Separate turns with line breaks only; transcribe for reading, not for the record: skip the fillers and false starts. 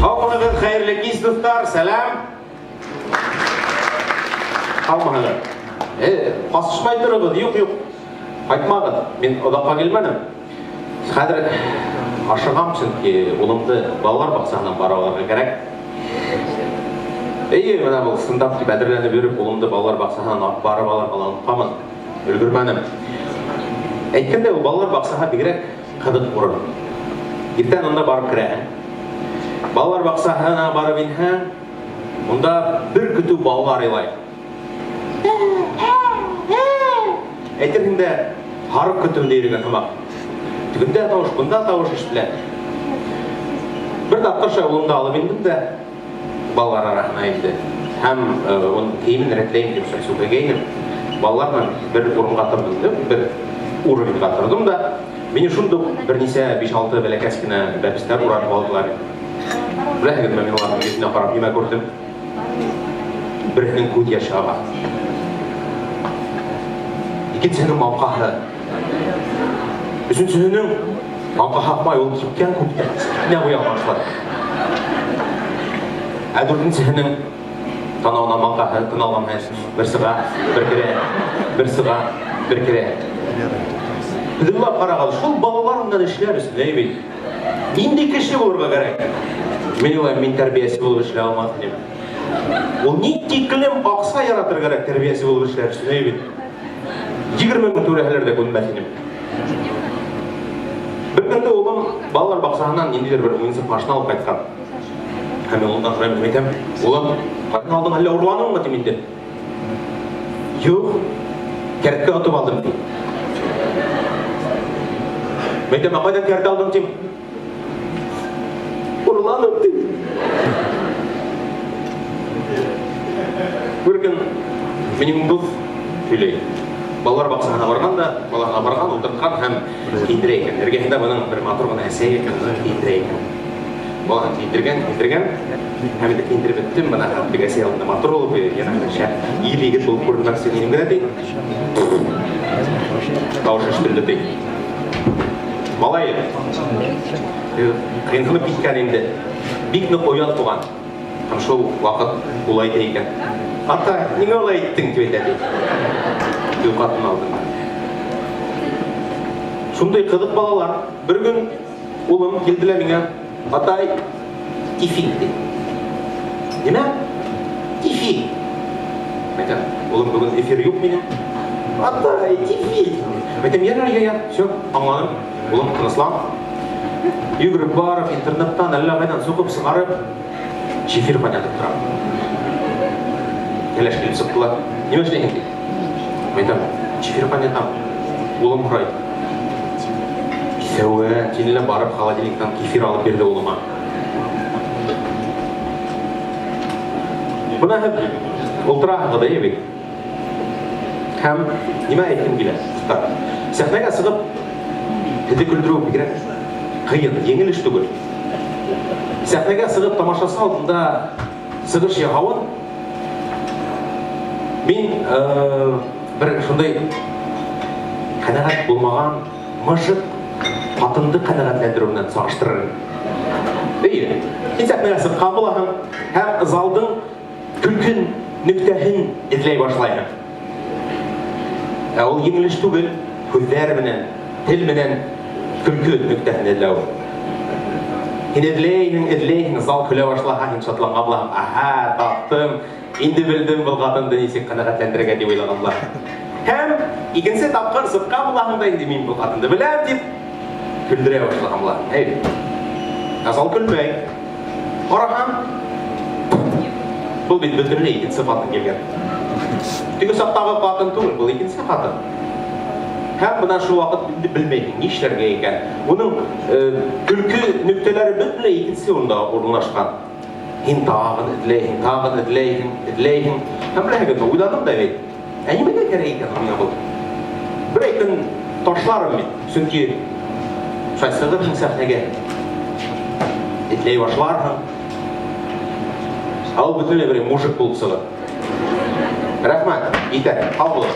Халқымыздың қайырлы кез достар, сәлем. Қалмағылар. Қасышмай тұрығы, жоқ. Қайтмағын, мен одаққа келмәнім. Қазір ашығамсың ке, ұлымды балалар бақсағынан бараларға керек. Мына бұл сындапты бәдірләні беріп, ұлымды балалар бақсағынан барып алар қаланып қамын, үлгірмәнім. Әйткенде, бұл балалар бақсаға бігірек қыдық ұрын. Ертен онда барып кірәң. Балалар бақсағына барып енхәң, онда бір күту балалар елай. Әйтерінде харып күтуінде ерген қымақ. Түгінде тауыш, бұнда тауыш іштілі. Бір дақтырша ұлымды алып ендім де, балалар арақына енді. Хәм оның кеймін рәтлейім деп сөйсуға кейінім. Балалармен бір орынға тұрдым, бір уровеньға тұрдым да, мені шұндық бір несе 5-6 бәләкәскіні бәпістер ұрар балдылар. Біләхігін мен олардың есіне қарап ема көрдім. Бірінің көт яшаға. Екіншінің маңқағы. Үшіншінің маңқағы ақмай ол кепкен көптен. Не қой алмашылар. Әдірдің танауына маңқағы тыналам әсін. Бір сыға, бір кіре, бір сыға, бір кіре. Күділлап қарағалы, шол балаларымнан ішілер үсін, әйбей. Менде кіші болырға керек. Мен олай мен тәрбиесі болып ішіле алмады деп. Ол не текілем ақса яратыр керек тәрбиесі болып ішілер үсін, әйбей. 20 мың төрәлерде көнбәтінім. Бір күнді олым балалар бақсағынан енділер бір ойынсық машина алып қайтқан. Әмен олымдан сұраймын, айтам, олым, қайтын алдың әлі ұрланың ба деменде? Жоқ, кәртке ұтып алдым дейм. Айтам, қайдан кәртке алдым дейм? Ұрланым дейм. Бір күн менің бұл сөйлей. Балалар бақсағына барған да, балағына барған, отыртқан һәм кейіндіре екен. Әргенде бұның бір матұрғын әсей екен, кейіндіре екен. Балағын кейіндірген, әмеді кейіндіріп өттім, бұна әмдік әсей алдында матұр болып, елі егіт болып көрінбәк сенейін көрәдей. Дауыш үштілді дей. Малай, қиынқынып кеткен енді, бекініп оян туған. Қамшыл уақыт олайды екен. Ата, неге олай еттің деп әдей. Қатын алдым. Шундай қыдық балалар. Бір күн ұлым келділі меңе, атай, тифик дейді. Неме? Тифик. Айтам, ұлым бүгін эфир yok менен. Атай, тифик. Айтам, я, все, аңланым. Ұлым тыныслан. Үйгіріп барып, интернеттан, әлі қайдан соқып сыңарып, шефир қайнатып тұрам. Келеш келіп сұқтылар. Неме үшін екен дейді? Айтам, шефир қайнатам. Ұлым құрайды. Сәуі, тенілі барып холодильниктан кефир алып берді ұлыма. Бұна ұлтырағы да ебек. Хәм, неме әйткім келі? Сәхнәге сығып, тілді күлдіру бігірек. Қиын, еңіл ішті көл. Сәхнәге сығып, тамашасы алдында сығыш яғауын. Мен бір шындай қанағат болмаған мұжық қатынды қанағатләндіруінен сағыштырырын. Дейі, кен сәхнәге сыққан болағын, әм залдың күлкін нүктәхін едлей башылайын. Ол еңіліш түгіл, көздер менен, тіл менен күлкі нүктәхін едлеу. Кен едлейін, зал күлі башылаған, шатланға болағын, аха, тақтым, енді білдім бұл қатынды несек қанағатләндіріге деп ойлаған болағын. Хәм, екінсе тапқыр сыққа болағында енді мен бұл қатынды біләм деп күлдіре башылаған болағын. Әйді, асал күлмей. Қарағам, бұл бет бүтінлі екінсе қатын келген. Түгі сақтағы қатын түгіл, бұл екінсе қатын. Хәм, бұна шу уақыт білмейді, не ішлерге екен. Оның күлкі нүктелері бүтінлі екінсе онда орынлашқан. Хин тағын үдлейін. Хәм біләгін ойладым да бейді. Әйімеге керек екен мені бұл. Бір айкын ташларым мен, сүнки шайсығып сәхнеге етлей башларым. Ал бүтінле бір мужик болып сығы. Рахмат, етер, ал болыр.